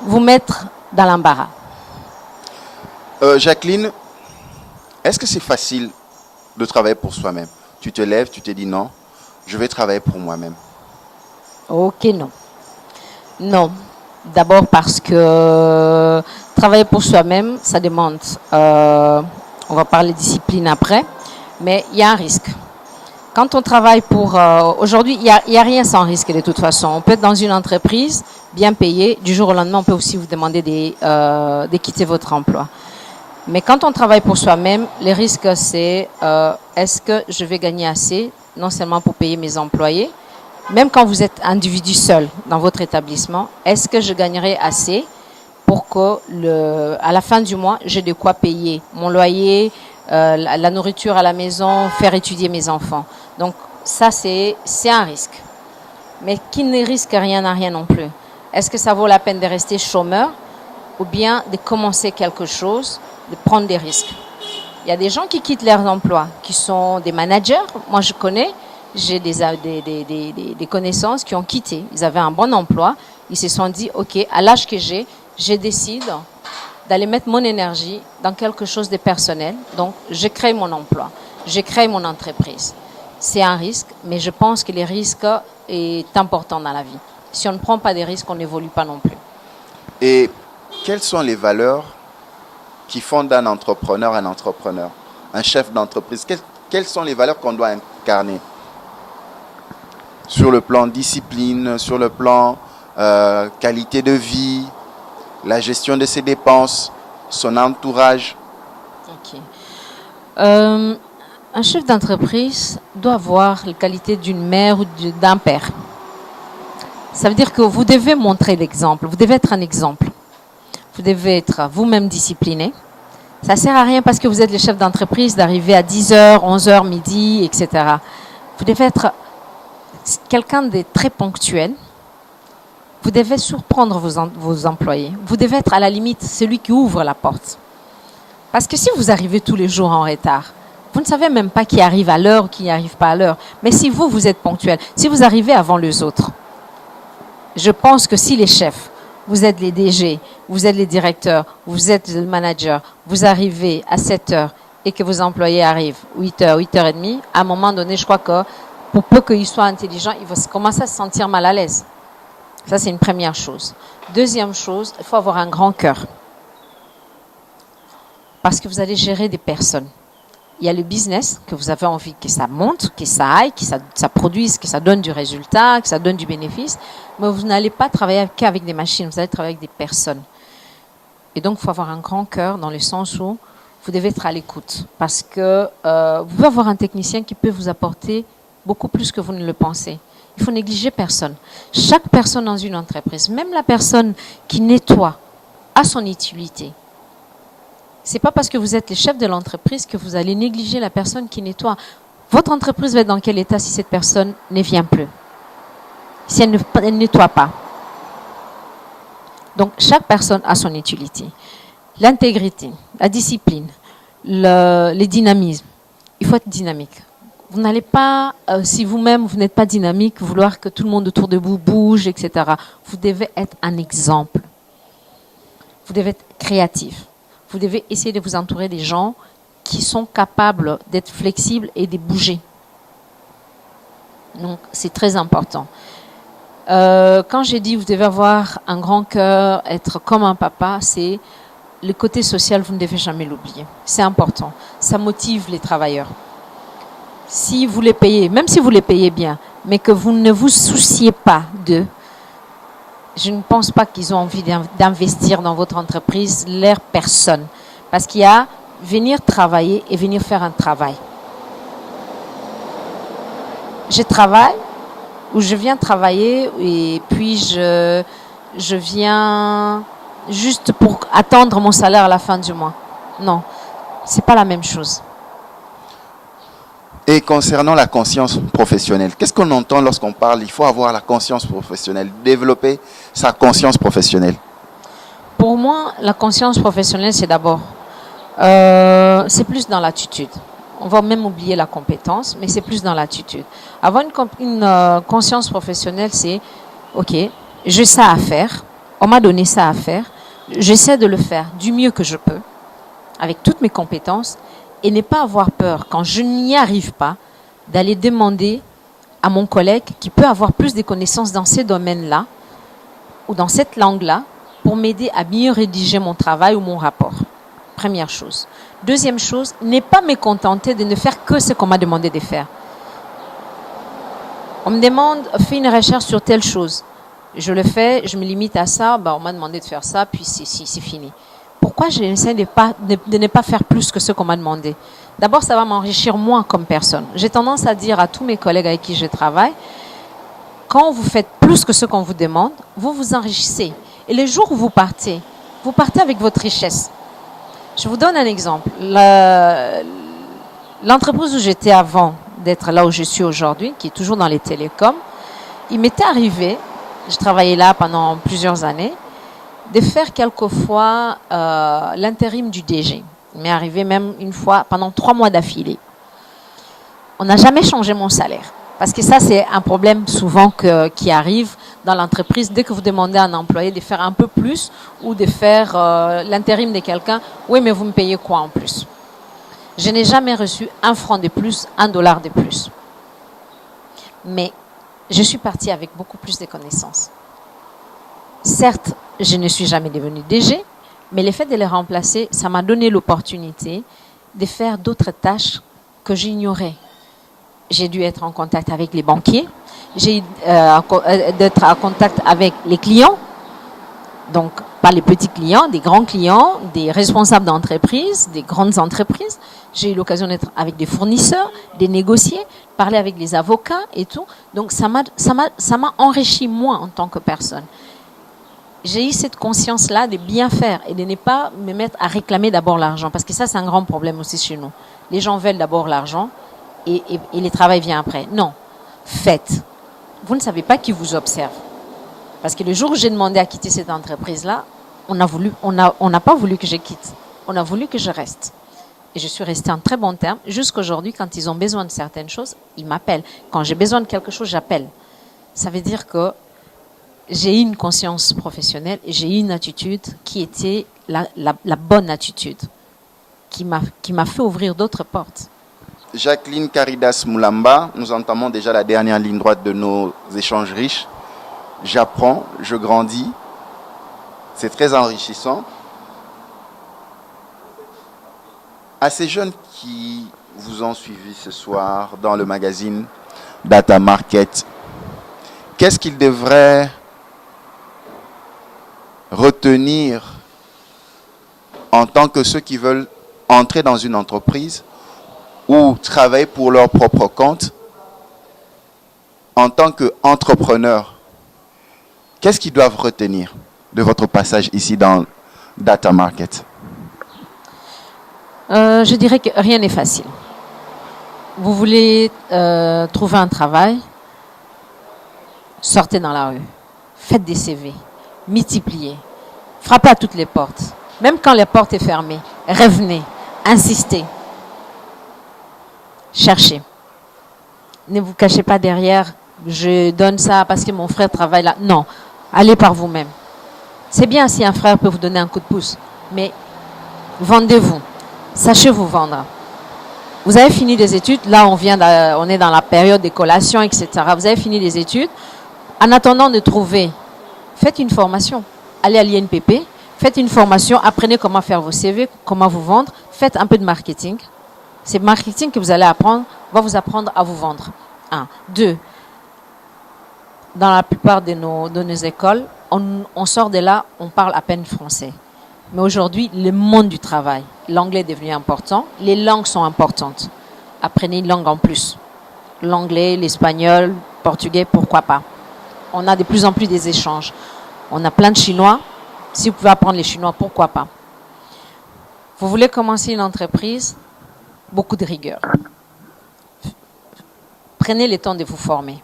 vous mettre dans l'embarras. Jacqueline, est-ce que c'est facile de travailler pour soi-même? Tu te lèves, tu te dis non, je vais travailler pour moi-même. Ok, non. Non. D'abord parce que travailler pour soi-même, ça demande, on va parler discipline après, mais il y a un risque. Quand on travaille pour... aujourd'hui, il n'y a rien sans risque de toute façon. On peut être dans une entreprise bien payée. Du jour au lendemain, on peut aussi vous demander de quitter votre emploi. Mais quand on travaille pour soi-même, le risque, c'est est-ce que je vais gagner assez, non seulement pour payer mes employés, même quand vous êtes individu seul dans votre établissement, est-ce que je gagnerai assez pour que à la fin du mois, j'ai de quoi payer mon loyer, la nourriture à la maison, faire étudier mes enfants. Donc ça, c'est un risque. Mais qui ne risque rien n'a rien non plus. Est-ce que ça vaut la peine de rester chômeur ou bien de commencer quelque chose, de prendre des risques? Il y a des gens qui quittent leurs emplois, qui sont des managers. Moi, je connais. J'ai des connaissances qui ont quitté. Ils avaient un bon emploi. Ils se sont dit, OK, à l'âge que je décide d'aller mettre mon énergie dans quelque chose de personnel. Donc, je crée mon emploi. Je crée mon entreprise. C'est un risque, mais je pense que le risque est important dans la vie. Si on ne prend pas des risques, on n'évolue pas non plus. Et quelles sont les valeurs qui font d'un entrepreneur un chef d'entreprise? Quelles sont les valeurs qu'on doit incarner? Sur le plan discipline, sur le plan qualité de vie, la gestion de ses dépenses, son entourage. Ok. Un chef d'entreprise doit avoir la qualité d'une mère ou d'un père. Ça veut dire que vous devez montrer l'exemple. Vous devez être un exemple. Vous devez être vous-même discipliné. Ça ne sert à rien parce que vous êtes le chef d'entreprise d'arriver à 10h, 11h, midi, etc. Vous devez être quelqu'un de très ponctuel. Vous devez surprendre vos employés. Vous devez être à la limite celui qui ouvre la porte. Parce que si vous arrivez tous les jours en retard, vous ne savez même pas qui arrive à l'heure ou qui n'arrive pas à l'heure. Mais si vous êtes ponctuel, si vous arrivez avant les autres, je pense que si les chefs, vous êtes les DG, vous êtes les directeurs, vous êtes le manager, vous arrivez à 7h et que vos employés arrivent 8h, 8h30, à un moment donné, je crois que pour peu qu'ils soient intelligents, ils vont commencer à se sentir mal à l'aise. Ça, c'est une première chose. Deuxième chose, il faut avoir un grand cœur. Parce que vous allez gérer des personnes. Il y a le business que vous avez envie que ça monte, que ça aille, que ça produise, que ça donne du résultat, que ça donne du bénéfice. Mais vous n'allez pas travailler qu'avec des machines, vous allez travailler avec des personnes. Et donc, il faut avoir un grand cœur dans le sens où vous devez être à l'écoute. Parce que vous pouvez avoir un technicien qui peut vous apporter beaucoup plus que vous ne le pensez. Il faut négliger personne. Chaque personne dans une entreprise, même la personne qui nettoie, a son utilité. C'est pas parce que vous êtes le chef de l'entreprise que vous allez négliger la personne qui nettoie. Votre entreprise va être dans quel état si cette personne ne vient plus? Si elle ne nettoie pas. Donc, chaque personne a son utilité. L'intégrité, la discipline, le dynamisme. Il faut être dynamique. Vous n'allez pas, si vous-même vous n'êtes pas dynamique, vouloir que tout le monde autour de vous bouge, etc. Vous devez être un exemple. Vous devez être créatif. Vous devez essayer de vous entourer des gens qui sont capables d'être flexibles et de bouger. Donc, c'est très important. Quand j'ai dit vous devez avoir un grand cœur, être comme un papa, c'est le côté social, vous ne devez jamais l'oublier. C'est important. Ça motive les travailleurs. Si vous les payez, même si vous les payez bien, mais que vous ne vous souciez pas d'eux, je ne pense pas qu'ils ont envie d'investir dans votre entreprise leur personne. Parce qu'il y a venir travailler et venir faire un travail. Je travaille ou je viens travailler et puis je viens juste pour attendre mon salaire à la fin du mois. Non, c'est pas la même chose. Et concernant la conscience professionnelle, qu'est-ce qu'on entend lorsqu'on parle? Il faut avoir la conscience professionnelle, développer sa conscience professionnelle. Pour moi, la conscience professionnelle, c'est d'abord, c'est plus dans l'attitude. On va même oublier la compétence, mais c'est plus dans l'attitude. Avoir une conscience professionnelle, c'est, ok, j'ai ça à faire, on m'a donné ça à faire, j'essaie de le faire du mieux que je peux, avec toutes mes compétences, et ne pas avoir peur, quand je n'y arrive pas, d'aller demander à mon collègue qui peut avoir plus de connaissances dans ces domaines-là, ou dans cette langue-là, pour m'aider à mieux rédiger mon travail ou mon rapport. Première chose. Deuxième chose, ne pas me contenter de ne faire que ce qu'on m'a demandé de faire. On me demande, fais une recherche sur telle chose. Je le fais, je me limite à ça, on m'a demandé de faire ça, puis c'est fini. Pourquoi j'essaie de ne pas faire plus que ce qu'on m'a demandé? D'abord, ça va m'enrichir moi comme personne. J'ai tendance à dire à tous mes collègues avec qui je travaille, quand vous faites plus que ce qu'on vous demande, vous vous enrichissez. Et le jour où vous partez avec votre richesse. Je vous donne un exemple. L'entreprise où j'étais avant d'être là où je suis aujourd'hui, qui est toujours dans les télécoms, il m'était arrivé, je travaillais là pendant plusieurs années, de faire quelquefois l'intérim du DG. Il m'est arrivé même une fois pendant 3 mois d'affilée. On n'a jamais changé mon salaire. Parce que ça, c'est un problème souvent qui arrive dans l'entreprise. Dès que vous demandez à un employé de faire un peu plus ou de faire l'intérim de quelqu'un, oui, mais vous me payez quoi en plus? Je n'ai jamais reçu 1 franc de plus, 1 dollar de plus. Mais je suis partie avec beaucoup plus de connaissances. Certes, je ne suis jamais devenue DG, mais le fait de les remplacer, ça m'a donné l'opportunité de faire d'autres tâches que j'ignorais. J'ai dû être en contact avec les banquiers, j'ai d'être en contact avec les clients, donc pas les petits clients, des grands clients, des responsables d'entreprise, des grandes entreprises. J'ai eu l'occasion d'être avec des fournisseurs, des négociers. parler avec les avocats et tout. Donc ça m'a enrichi moi en tant que personne. J'ai eu cette conscience-là de bien faire et de ne pas me mettre à réclamer d'abord l'argent. Parce que ça, c'est un grand problème aussi chez nous. Les gens veulent d'abord l'argent et le travail vient après. Non, faites. Vous ne savez pas qui vous observe. Parce que le jour où j'ai demandé à quitter cette entreprise-là, on n'a pas voulu que je quitte. On a voulu que je reste. Et je suis restée en très bon terme. Jusqu'aujourd'hui, quand ils ont besoin de certaines choses, ils m'appellent. Quand j'ai besoin de quelque chose, j'appelle. Ça veut dire que j'ai eu une conscience professionnelle et j'ai eu une attitude qui était la bonne attitude, qui m'a fait ouvrir d'autres portes. Jacqueline Caridas Moulamba, nous entamons déjà la dernière ligne droite de nos échanges riches. J'apprends, je grandis. C'est très enrichissant. À ces jeunes qui vous ont suivi ce soir dans le magazine Data Market, qu'est-ce qu'ils devraient retenir en tant que ceux qui veulent entrer dans une entreprise ou travailler pour leur propre compte en tant qu'entrepreneur? Qu'est-ce qu'ils doivent retenir de votre passage ici dans Data Market? Je dirais que rien n'est facile. Vous voulez trouver un travail, sortez dans la rue, faites des CV, multipliez, frappez à toutes les portes. Même quand les portes sont fermées, revenez, insistez, cherchez. Ne vous cachez pas derrière, je donne ça parce que mon frère travaille là. Non, allez par vous-même. C'est bien si un frère peut vous donner un coup de pouce, mais vendez-vous. Sachez vous vendre. Vous avez fini des études, là on est dans la période des collations, etc. Vous avez fini des études. En attendant de trouver, faites une formation. Allez à l'INPP, faites une formation, apprenez comment faire vos CV, comment vous vendre, faites un peu de marketing. C'est marketing que vous allez apprendre, va vous apprendre à vous vendre. 1. 2. Dans la plupart de nos écoles, on sort de là, on parle à peine français. Mais aujourd'hui, le monde du travail, l'anglais est devenu important, les langues sont importantes. Apprenez une langue en plus. L'anglais, l'espagnol, le portugais, pourquoi pas. On a de plus en plus des échanges. On a plein de Chinois. Si vous pouvez apprendre les Chinois, pourquoi pas. Vous voulez commencer une entreprise, beaucoup de rigueur. Prenez le temps de vous former.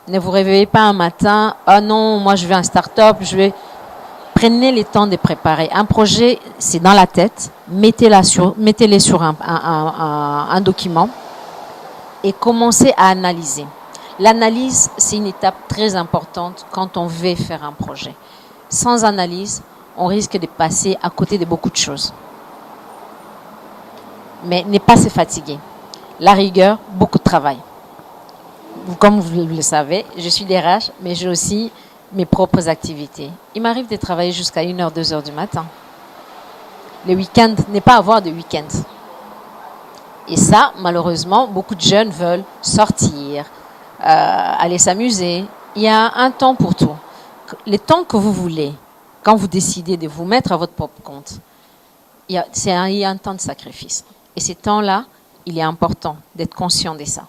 Ne vous réveillez pas un matin, ah non, moi je veux un start-up, Prenez le temps de préparer. Un projet, c'est dans la tête. Mettez-les sur un document et commencez à analyser. L'analyse, c'est une étape très importante quand on veut faire un projet. Sans analyse, on risque de passer à côté de beaucoup de choses. Mais ne pas se fatiguer. La rigueur, beaucoup de travail. Comme vous le savez, je suis DRH, mais j'ai aussi mes propres activités. Il m'arrive de travailler jusqu'à 1h, 2h du matin. Le week-end, n'est pas avoir de week-end. Et ça, malheureusement, beaucoup de jeunes veulent sortir, aller s'amuser. Il y a un temps pour tout. Le temps que vous voulez, quand vous décidez de vous mettre à votre propre compte, il y a un temps de sacrifice. Et ce temps-là, il est important d'être conscient de ça.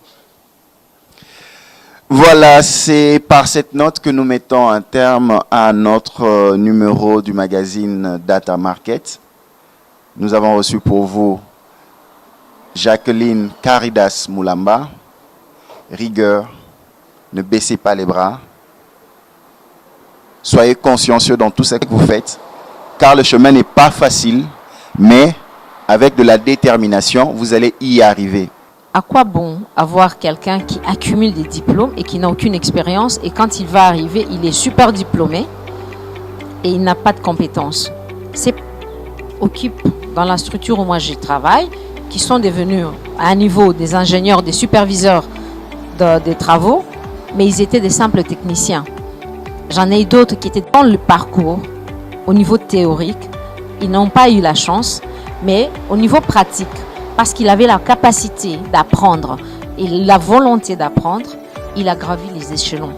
Voilà, c'est par cette note que nous mettons un terme à notre numéro du magazine Data Market. Nous avons reçu pour vous Jacqueline Caridas Moulamba. Rigueur, ne baissez pas les bras. Soyez consciencieux dans tout ce que vous faites, car le chemin n'est pas facile, mais avec de la détermination, vous allez y arriver. À quoi bon avoir quelqu'un qui accumule des diplômes et qui n'a aucune expérience et quand il va arriver, il est super diplômé et il n'a pas de compétences. C'est occupe dans la structure où moi je travaille, qui sont devenus à un niveau des ingénieurs, des superviseurs des travaux, mais ils étaient des simples techniciens. J'en ai eu d'autres qui étaient dans le parcours, au niveau théorique, ils n'ont pas eu la chance, mais au niveau pratique, parce qu'il avait la capacité d'apprendre et la volonté d'apprendre, il a gravi les échelons.